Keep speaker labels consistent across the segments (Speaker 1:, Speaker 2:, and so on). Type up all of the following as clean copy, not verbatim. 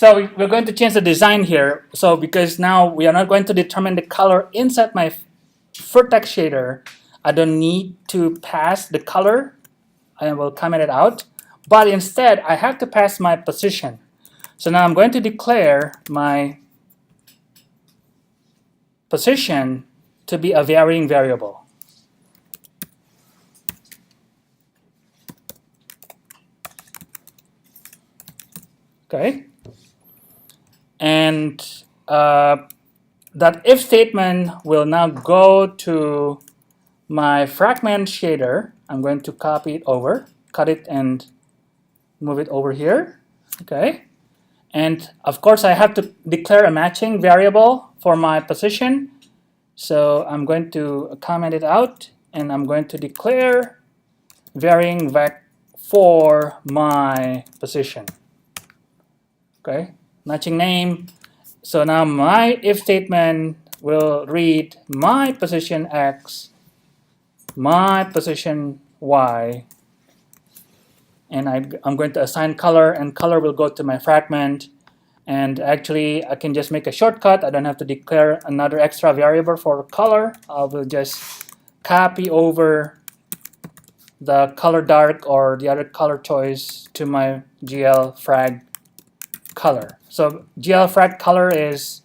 Speaker 1: So we're going to change the design here. So because now we are not going to determine the color inside my Vertex shader, I don't need to pass the color. I will comment it out. But instead, I have to pass my position. So now I'm going to declare my position to be a varying variable. Okay. And that if statement will now go to my fragment shader. I'm going to copy it over, cut it and move it over here. Okay. And of course, I have to declare a matching variable for my position. So I'm going to comment it out, and I'm going to declare varying vec for my position. Okay, matching name. So now my if statement will read my position X, my position Y, and I'm going to assign color, and color will go to my fragment. And actually, I can just make a shortcut. I don't have to declare another extra variable for color. I will just copy over the color dark or the other color choice to my GL frag color. So GL frag color is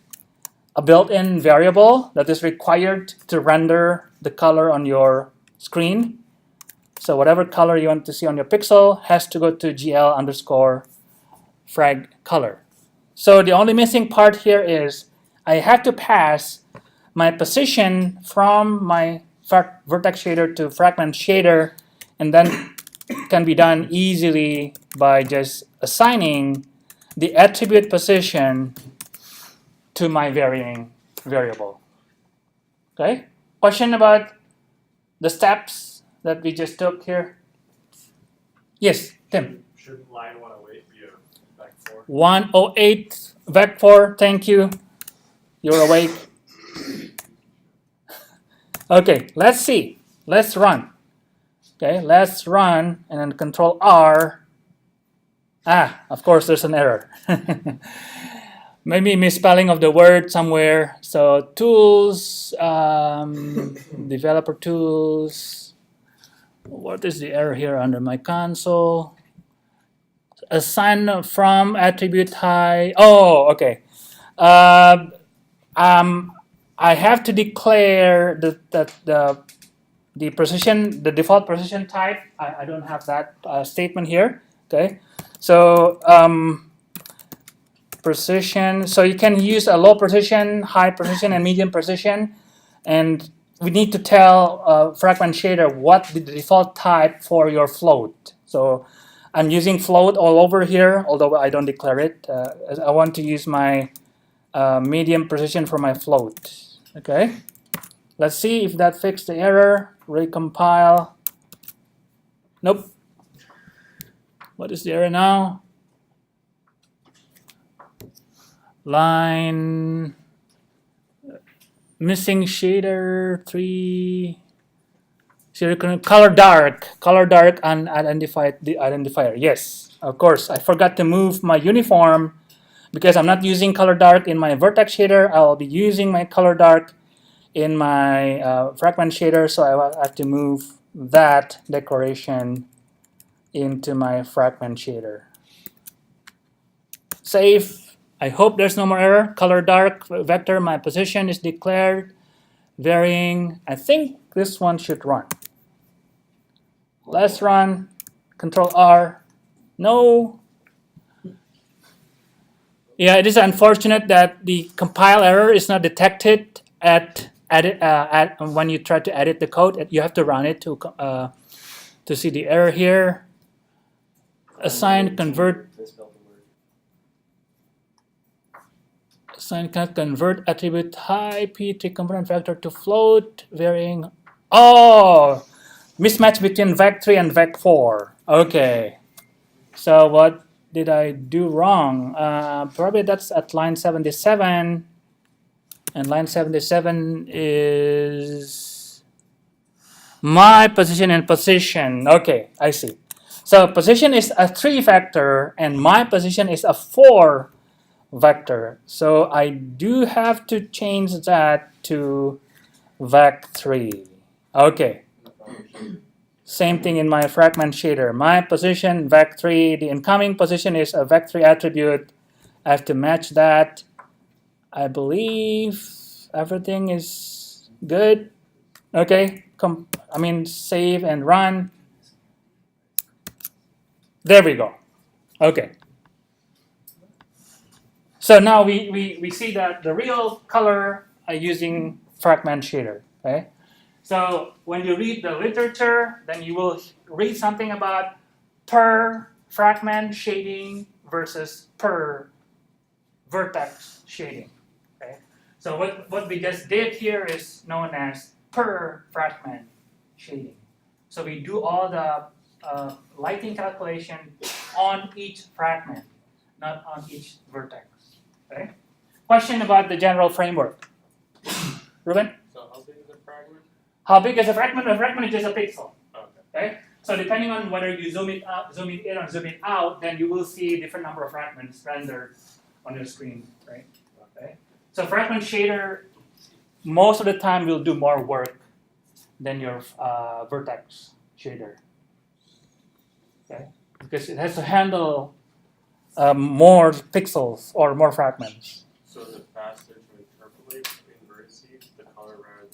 Speaker 1: a built-in variable that is required to render the color on your screen. So whatever color you want to see on your pixel has to go to GL underscore frag color. So the only missing part here is I have to pass my position from my Vertex shader to fragment shader, and then can be done easily by just assigning the attribute position to my varying variable. Okay? Question about the steps that we just took here? Yes, Tim.
Speaker 2: Shouldn't line 108 be a vec 4?
Speaker 1: 108 vec 4, thank you. You're awake. Okay, let's see. Let's run. Okay, let's run and then Control R. Of course, there's an error. Maybe misspelling of the word somewhere. So tools, developer tools. What is the error here under my console? Assign from attribute high. Oh, okay. I have to declare the precision, the default precision type. I don't have that statement here. Okay, so precision. So you can use a low precision, high precision, and medium precision, and we need to tell Fragment shader what the default type for your float. So I'm using float all over here, although I don't declare it. I want to use my medium precision for my float. Okay, let's see if that fixed the error. Recompile. Nope. What is the error now? Line missing shader 3. Color dark unidentified the identifier. Yes, of course. I forgot to move my uniform because I'm not using color dark in my Vertex shader. I will be using my color dark in my fragment shader, so I will have to move that declaration into my fragment shader. Save. I hope there's no more error. Color dark vector, my position is declared. Varying. I think this one should run. Let's run. Control R. No. Yeah, it is unfortunate that the compile error is not detected when you try to edit the code. You have to run it to see the error here. Assign convert. Assign convert attribute high p3 component vector to float varying. Oh, mismatch between vec3 and vec4. Okay. So what did I do wrong? Probably that's at line 77. And line 77 is my position and position. Okay, I see. So position is a 3 vector and my position is a 4 vector. So I do have to change that to vec3. Okay. Same thing in my fragment shader. My position, vec3, the incoming position is a vec3 attribute. I have to match that. I believe everything is good. Okay, save and run. There we go. Okay. So now we see that the real color using fragment shader. Okay. So when you read the literature, then you will read something about per fragment shading versus per vertex shading. Okay. So what we just did here is known as per fragment shading. So we do all the lighting calculation on each fragment, not on each vertex. Okay. Question about the general framework. Ruben?
Speaker 2: So how big is a fragment?
Speaker 1: How big is a fragment? A fragment is just a pixel.
Speaker 2: Okay.
Speaker 1: Okay. So depending on whether you zoom it up, zoom it in, or zoom it out, then you will see different number of fragments rendered on your screen, right? Okay. So fragment shader, most of the time, will do more work than your vertex shader. Okay. Because it has to handle more pixels or more fragments.
Speaker 2: So is it faster to interpolate in vertices the color rather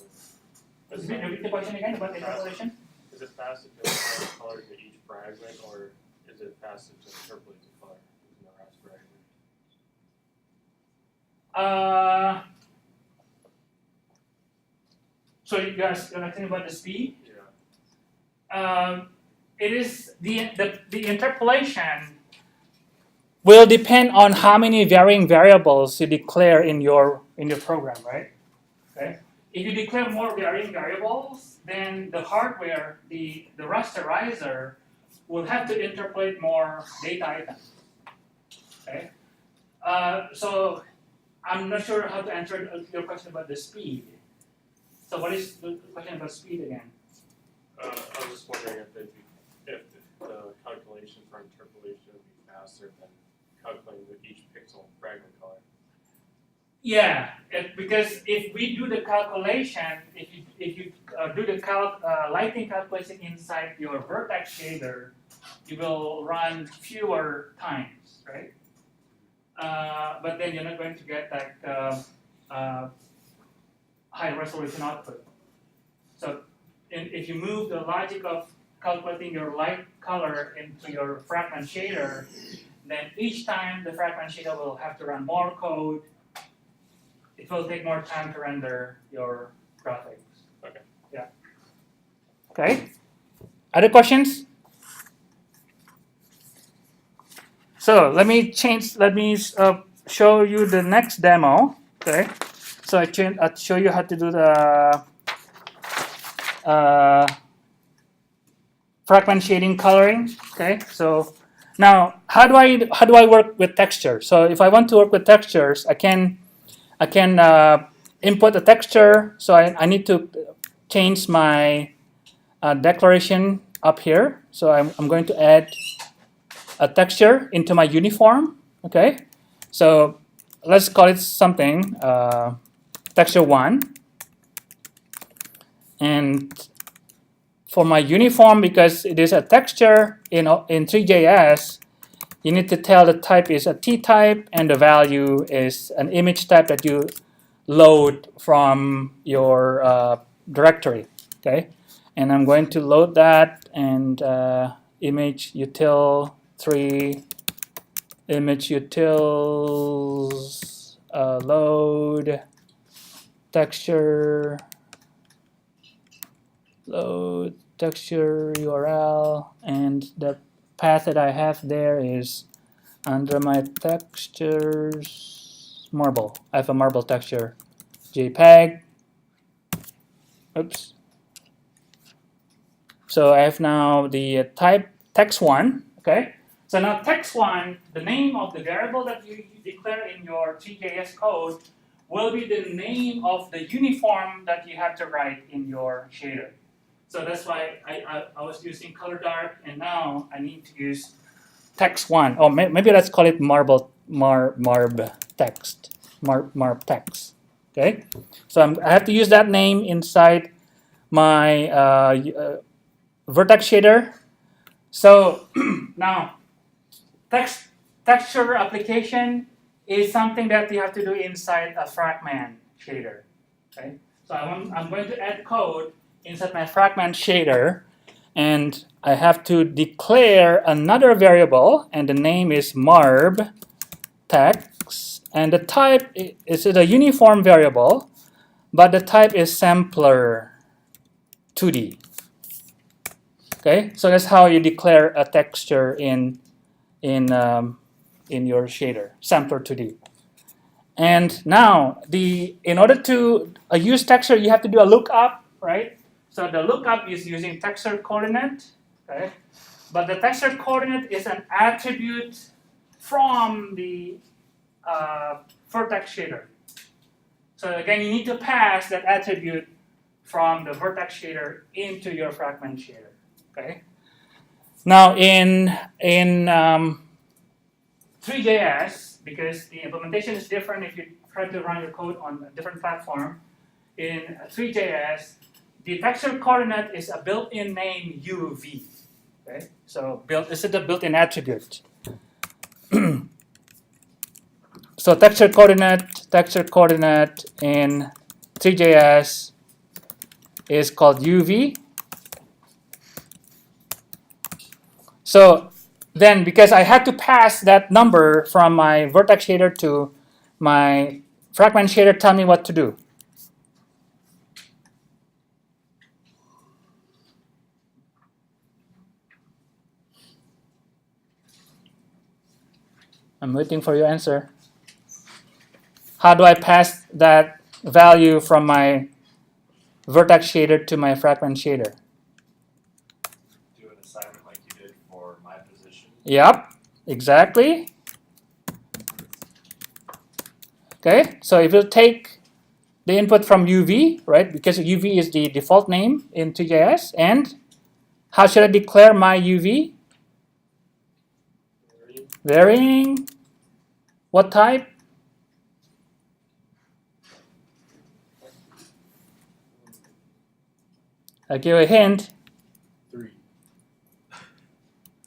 Speaker 2: than?
Speaker 1: Repeat the question again about interpolation.
Speaker 2: Is it faster to apply the color to each fragment, or is it faster to interpolate the color using the raster fragment?
Speaker 1: So you guys are asking about the speed?
Speaker 2: Yeah.
Speaker 1: It is the interpolation will depend on how many varying variables you declare in your program, right? Okay. If you declare more varying variables, then the hardware, the rasterizer, will have to interpolate more data items. Okay. So I'm not sure how to answer your question about the speed. So what is the question about speed again?
Speaker 2: I was just wondering if the calculation for interpolation would be faster than calculating with each pixel fragment color.
Speaker 1: Yeah, because if we do the calculation, if you do the lighting calculation inside your vertex shader, you will run fewer times, right? But then you're not going to get like high resolution output. So if you move the logic of calculating your light color into your fragment shader, then each time the fragment shader will have to run more code. It will take more time to render your graphics.
Speaker 2: Okay.
Speaker 1: Yeah. Okay. Other questions? So let me show you the next demo. Okay. So I'll show you how to do the fragment shading coloring. Okay. So now how do I work with texture? So if I want to work with textures, I can input a texture. So I need to change my declaration up here. So I'm going to add a texture into my uniform. Okay. So let's call it something texture 1. And for my uniform, because it is a texture in three.js, you need to tell the type is a T type and the value is an image type that you load from your directory. Okay, and I'm going to load that and image util 3 image utils load texture load texture URL, and the path that I have there is under my textures marble. I have a marble texture JPEG. Oops. So I have now the type text1. Okay. So now text1, the name of the variable that you declare in your three.js code will be the name of the uniform that you have to write in your shader. So that's why I was using color dark, and now I need to use text1. Oh, maybe let's call it marb. text, marp text. Okay, so I have to use that name inside my Vertex shader. So now texture application is something that you have to do inside a Fragment shader. Okay, so I'm going to add code inside my Fragment shader, and I have to declare another variable, and the name is marb text, and the type is a uniform variable, but the type is sampler 2D. Okay, so that's how you declare a texture in your shader, sampler 2D. And now, in order to use texture, you have to do a lookup, right? So the lookup is using texture coordinate, okay? But the texture coordinate is an attribute from the Vertex shader. So again, you need to pass that attribute from the Vertex shader into your Fragment shader, okay? Now in three.js, because the implementation is different if you try to run your code on a different platform, in three.js, the texture coordinate is a built-in name UV. Okay? So this is the built-in attribute. So texture coordinate in three.js is called UV. So then, because I had to pass that number from my Vertex shader to my Fragment shader, tell me what to do. I'm waiting for your answer. How do I pass that value from my Vertex shader to my Fragment shader?
Speaker 3: Do an assignment like you did for my position.
Speaker 1: Yep, exactly. Okay, so if you take the input from UV, right, because UV is the default name in three.js, and how should I declare my UV? Varying. What type? I'll give a hint.
Speaker 3: 3.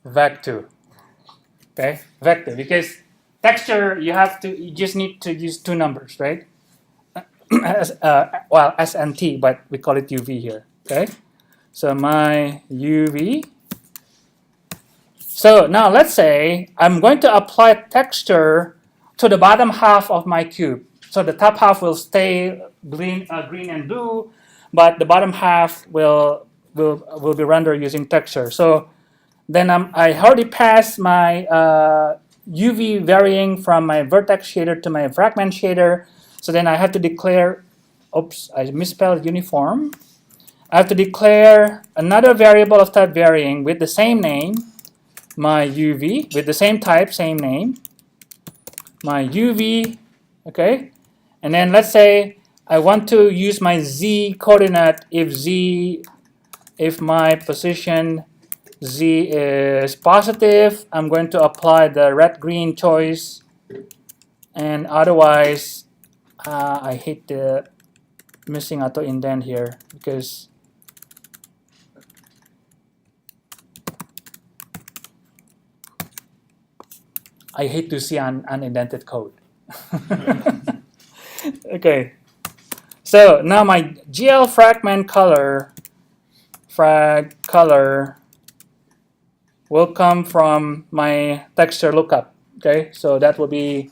Speaker 1: Vector. Okay, vector, because texture you just need to use two numbers, right? Well, S and T, but we call it UV here. Okay, so my UV. So now let's say I'm going to apply texture to the bottom half of my cube. So the top half will stay green and blue, but the bottom half will be rendered using texture. So then I already passed my UV varying from my Vertex shader to my Fragment shader. So then I have to declare, oops, I misspelled uniform. I have to declare another variable of type varying with the same name, my UV, with the same type, same name, my UV, okay? And then let's say I want to use my Z coordinate if my position Z is positive, I'm going to apply the red-green choice, and otherwise, I hate the missing auto indent here because I hate to see unindented code. Okay, so now my GL fragment color, frag color, will come from my texture lookup. Okay, so that will be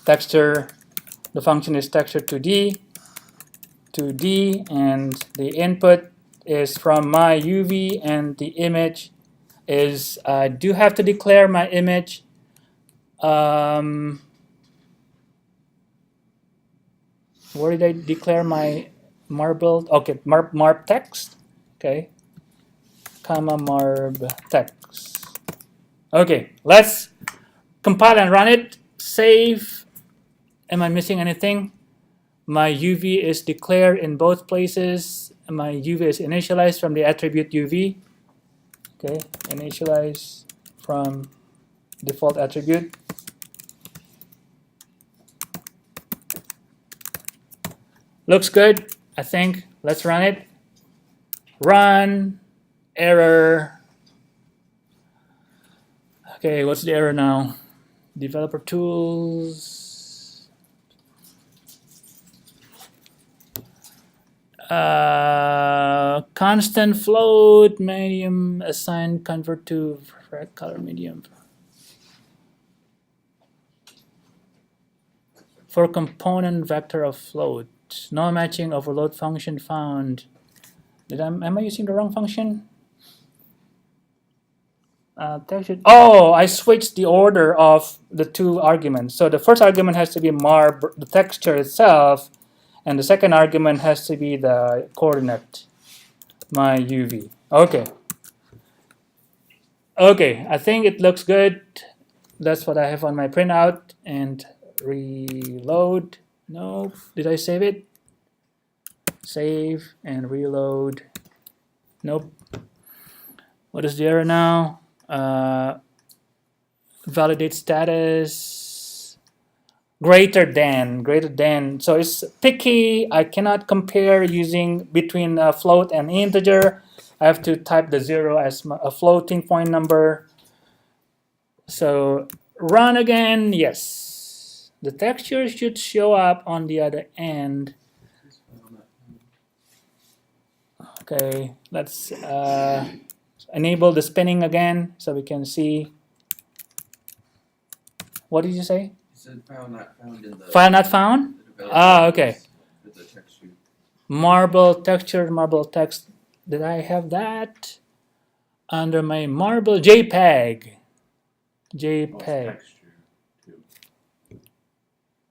Speaker 1: texture. The function is texture 2D, and the input is from my UV, and the image is I do have to declare my image. Where did I declare my marble? Okay, marb text. Okay, comma marb text. Okay, let's compile and run it. Save. Am I missing anything? My UV is declared in both places. My UV is initialized from the attribute UV. Okay, initialize from default attribute. Looks good, I think. Let's run it. Run, error. Okay, what's the error now? Developer tools. Constant float, medium, assign, convert to color medium. For component vector of float, no matching overload function found. Am I using the wrong function? Oh, I switched the order of the two arguments. So the first argument has to be the texture itself, and the second argument has to be the coordinate, my UV. Okay. Okay, I think it looks good. That's what I have on my printout. And reload. No, did I save it? Save and reload. Nope. What is the error now? Validate status greater than. So it's picky. I cannot compare using between a float and integer. I have to type the 0 as a floating point number. So run again. Yes, the texture should show up on the other end. Okay, let's enable the spinning again so we can see. What did you say?
Speaker 4: You said file not found in the
Speaker 1: File not found? Okay.
Speaker 4: With the texture.
Speaker 1: Marble texture, marble text. Did I have that? Under my marble JPEG. JPEG.
Speaker 5: Texture too.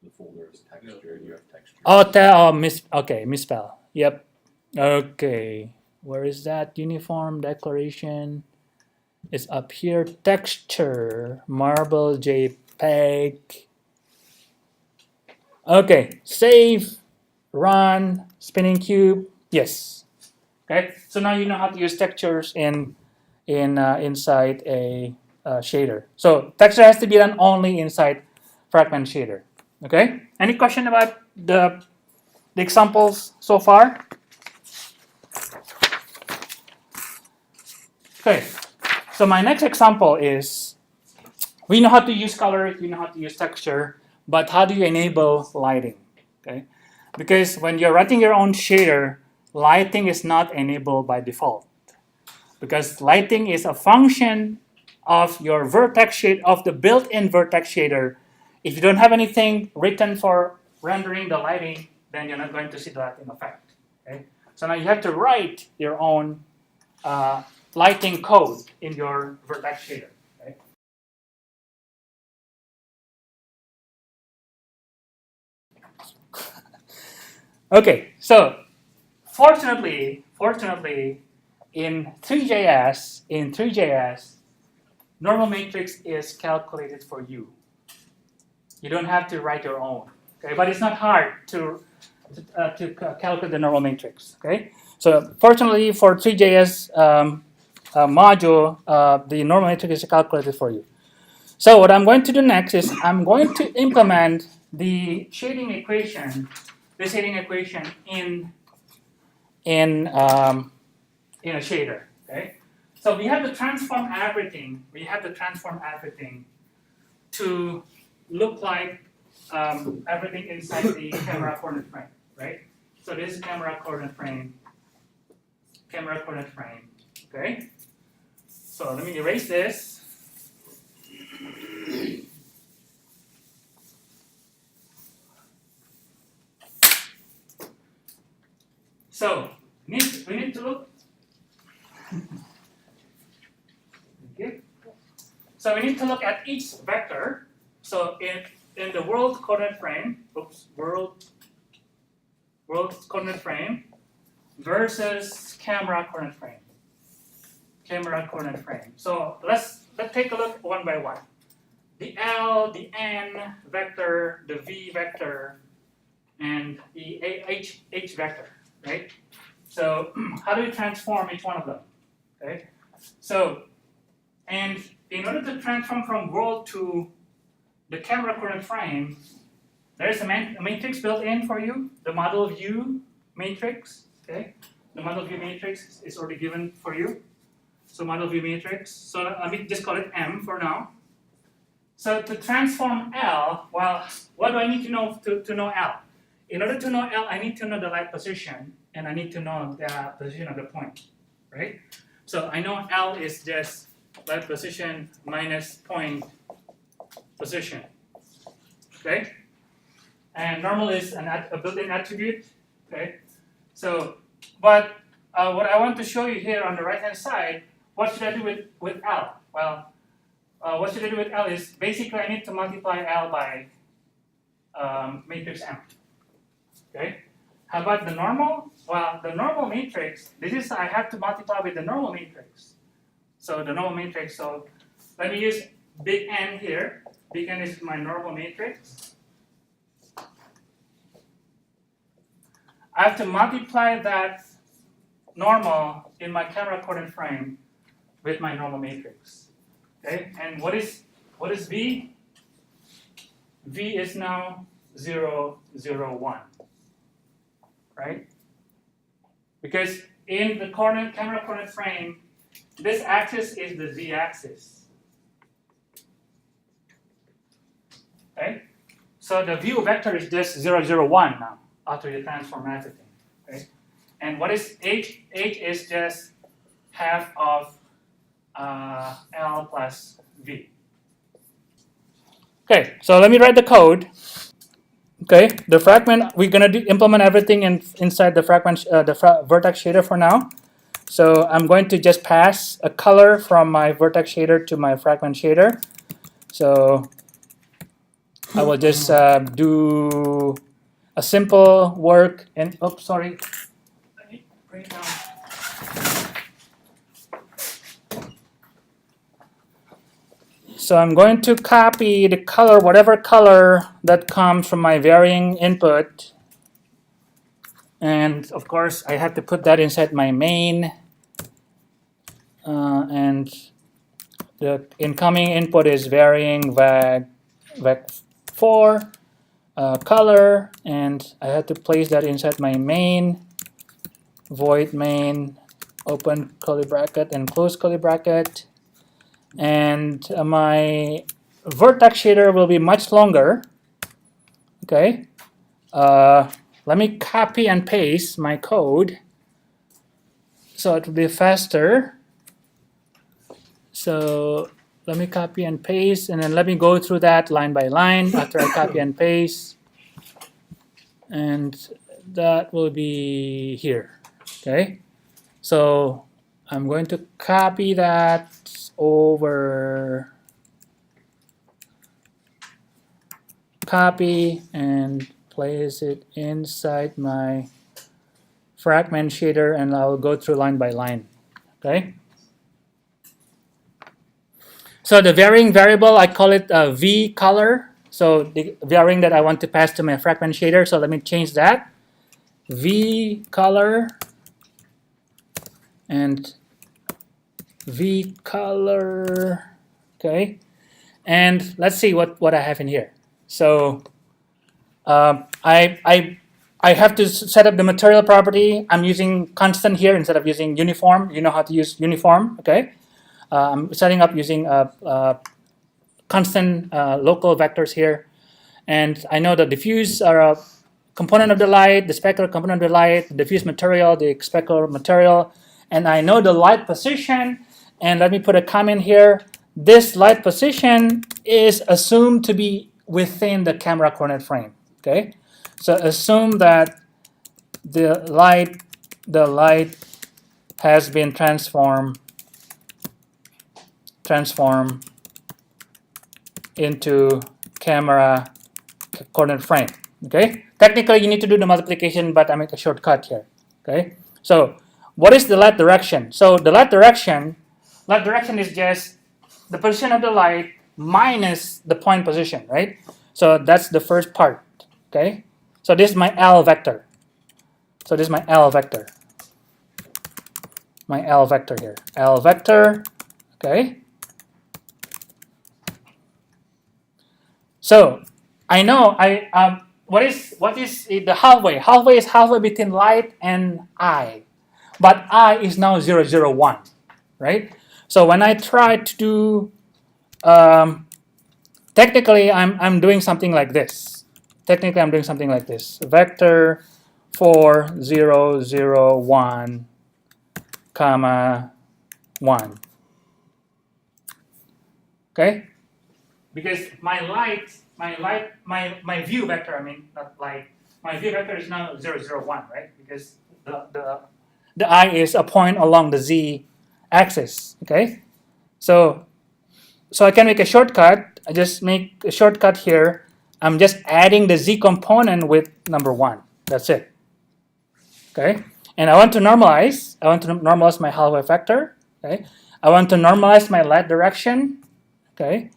Speaker 5: The folder is texture. You have texture.
Speaker 1: Okay, misspell. Yep. Okay. Where is that? Uniform declaration. It's up here. Texture, marble JPEG. Okay, save, run, spinning cube. Yes. Okay. So now you know how to use textures inside a shader. So texture has to be done only inside Fragment shader. Okay. Any question about the examples so far? Okay. So my next example is, we know how to use color, we know how to use texture, but how do you enable lighting? Okay. Because when you're writing your own shader, lighting is not enabled by default. Because lighting is a function of your vertex shade, of the built-in vertex shader. If you don't have anything written for rendering the lighting, then you're not going to see the lighting effect. Okay? So now you have to write your own lighting code in your vertex shader. Okay? Okay, so fortunately, in three.js, normal matrix is calculated for you. You don't have to write your own. Okay, but it's not hard to calculate the normal matrix. Okay, so fortunately for three.js module, the normal matrix is calculated for you. So what I'm going to do next is I'm going to implement the shading equation in a shader. Okay, so we have to transform everything. To look like everything inside the camera coordinate frame, right? So this is camera coordinate frame. Okay. So let me erase this. So we need to look. Okay. So we need to look at each vector. So in the world coordinate frame, world coordinate frame versus camera coordinate frame. So let's take a look one by one. The L, the N vector, the V vector, and the H vector, right? So how do we transform each one of them? Okay. So, and in order to transform from world to the camera coordinate frame, there's a matrix built in for you, the Modelview Matrix. Okay, the Modelview Matrix is already given for you. So Modelview Matrix. So let me just call it M for now. So to transform L, well, what do I need to know to know L? In order to know L, I need to know the light position, and I need to know the position of the point, right? So I know L is just light position minus point position, okay? And normal is a built-in attribute, okay? So, but what I want to show you here on the right-hand side, what should I do with L? Well, what should I do with L is basically I need to multiply L by matrix M. Okay. How about the normal? Well, the normal matrix, this is I have to multiply with the normal matrix. So the normal matrix, so let me use big N here. Big N is my normal matrix. I have to multiply that normal in my camera coordinate frame with my normal matrix. Okay, and what is V? V is now 0, 0, 1. Right? Because in the camera coordinate frame, this axis is the z-axis. Okay? So the view vector is just 0, 0, 1 now, after you transform everything. Okay? And what is h? H is just half of L plus V. Okay, so let me write the code. Okay, the fragment, we're gonna implement everything inside the fragment, vertex shader for now. So I'm going to just pass a color from my vertex shader to my fragment shader. So I will just do a simple work and, oops, sorry. Let me bring it down. So I'm going to copy the color, whatever color that comes from my varying input. And of course, I have to put that inside my main. And the incoming input is varying vec4 color. And I have to place that inside my main, void main, open curly bracket and close curly bracket. And my vertex shader will be much longer. Okay, let me copy and paste my code so it will be faster. So let me copy and paste, and then let me go through that line by line after I copy and paste. And that will be here. Okay, so I'm going to copy that over, copy and place it inside my fragment shader, and I'll go through line by line. Okay. So the varying variable, I call it V color. So the varying that I want to pass to my fragment shader. So let me change that. V color and V color. Okay. And let's see what I have in here. So I have to set up the material property. I'm using constant here instead of using uniform. You know how to use uniform, okay? I'm setting up using constant local vectors here. And I know the diffuse are a component of the light, the specular component of the light, the diffuse material, the specular material. And I know the light position. And let me put a comment here. This light position is assumed to be within the camera coordinate frame. Okay, so assume that the light has been transformed into camera coordinate frame. Okay, technically you need to do the multiplication, but I make a shortcut here. Okay, so what is the light direction? So the light direction is just the position of the light minus the point position, right? So that's the first part. Okay, so this is my L vector. So this is my L vector. My L vector here. L vector. Okay. So I know what is the halfway? Halfway is halfway between light and I, but I is now 0, 0, 1, right? So when I try to do, technically I'm doing something like this. Technically I'm doing something like this. Vector 4, 0, 0, 1, comma 1. Okay? Because my view vector, I mean, not light, my view vector is now 0, 0, 1, right? Because the I is a point along the Z axis, okay? So I can make a shortcut. I just make a shortcut here. I'm just adding the Z component with number 1. That's it, okay? And I want to normalize my halfway vector, okay? I want to normalize my light direction, okay?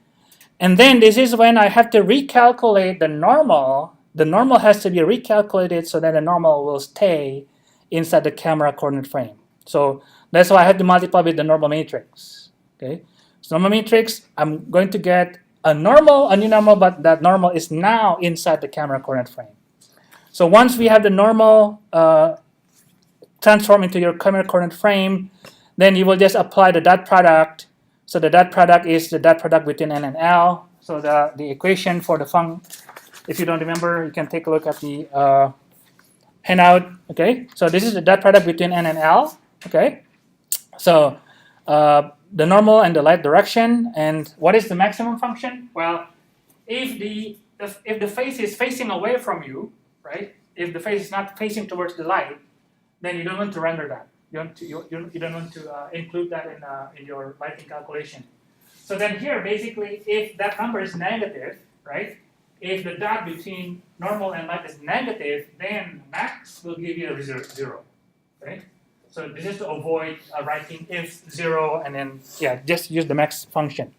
Speaker 1: And then this is when I have to recalculate the normal. The normal has to be recalculated so that the normal will stay inside the camera coordinate frame. So that's why I have to multiply with the normal matrix. Okay, so normal matrix, I'm going to get a new normal, but that normal is now inside the camera coordinate frame. So once we have the normal transform into your camera coordinate frame, then you will just apply the dot product. So the dot product is the dot product between n and l. So the equation for the if you don't remember, you can take a look at the handout. Okay, so this is the dot product between n and l. Okay, so the normal and the light direction. And what is the maximum function? Well, if the face is facing away from you, right? If the face is not facing towards the light, then you don't want to render that. You don't want to include that in your lighting calculation. So then here, basically, if that number is negative, right? If the dot between normal and light is negative, then max will give you a 0, right? So this is to avoid writing if 0 and then, just use the max function.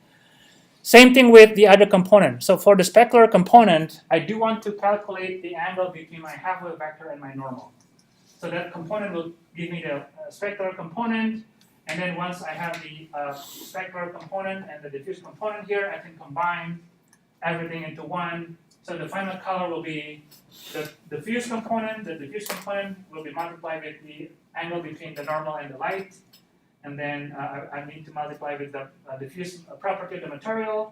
Speaker 1: Same thing with the other component. So for the specular component, I do want to calculate the angle between my halfway vector and my normal. So that component will give me the specular component, and then once I have the specular component and the diffuse component here, I can combine everything into one. So the final color will be the diffuse component. The diffuse component will be multiplied with the angle between the normal and the light, and then I need to multiply with the diffuse property of the material.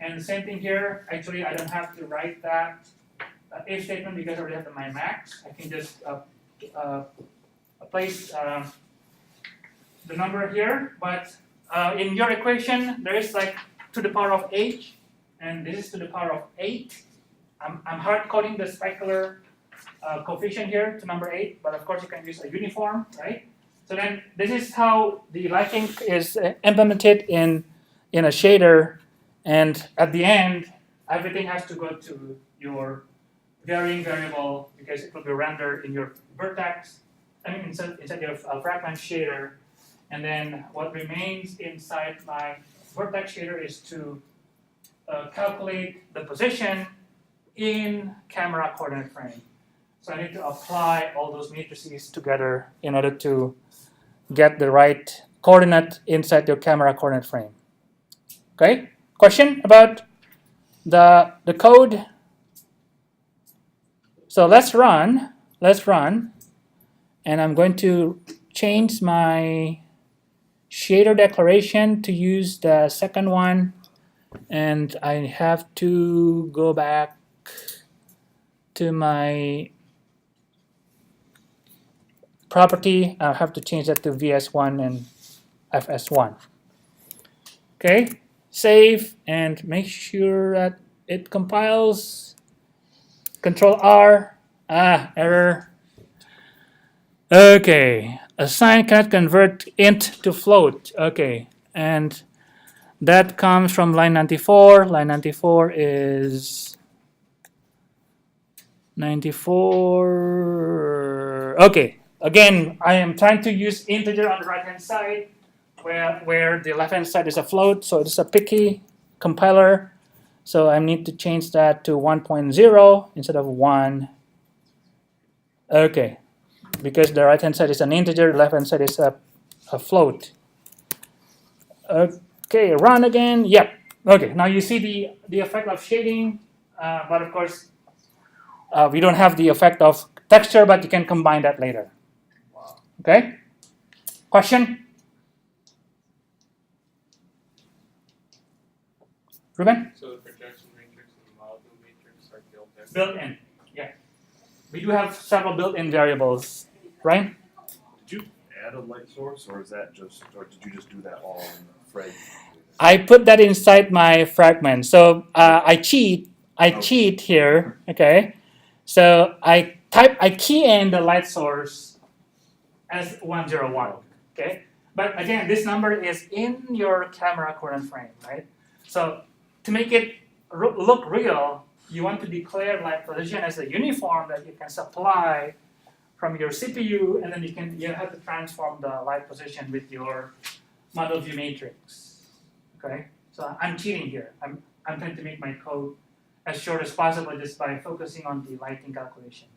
Speaker 1: And the same thing here. Actually, I don't have to write that if statement because I already have my max. I can just place the number here, but in your equation there is like to the power of h, and this is to the power of 8. I'm hard coding the specular coefficient here to number 8, but of course you can use a uniform, right? So then this is how the lighting is implemented in a shader, and at the end everything has to go to your varying variable because it will be rendered in your Vertex, inside your Fragment shader, and then what remains inside my Vertex shader is to calculate the position in camera coordinate frame. So I need to apply all those matrices together in order to get the right coordinate inside your camera coordinate frame. Okay? Question about the code? So let's run, and I'm going to change my shader declaration to use the second one, and I have to go back to my property. I have to change that to VS1 and FS1. Okay, save and make sure that it compiles. Control R, error. Okay, assign cannot convert int to float. Okay, and that comes from line 94. Line 94 is 94. Okay, again, I am trying to use integer on the right hand side where the left hand side is a float, so it's a picky compiler. So I need to change that to 1.0 instead of 1. Okay, because the right hand side is an integer, the left hand side is a float. Okay, run again. Yep. Okay, now you see the effect of shading, but of course We don't have the effect of texture, but you can combine that later.
Speaker 3: Wow.
Speaker 1: Okay? Question? Ruben?
Speaker 2: So the projection matrix and the Modelview matrix are built in.
Speaker 1: Built-in. Yeah. We do have several built-in variables, right?
Speaker 6: Did you add a light source, or is that just, or did you just do that all in Fragment?
Speaker 1: I put that inside my fragment. So I cheat here, okay? So I key in the light source as 101, okay? But again, this number is in your camera current frame, right? So to make it look real, you want to declare light position as a uniform that you can supply from your CPU, and then you have to transform the light position with your Modelview Matrix. Okay, so I'm cheating here. I'm trying to make my code as short as possible just by focusing on the lighting calculation.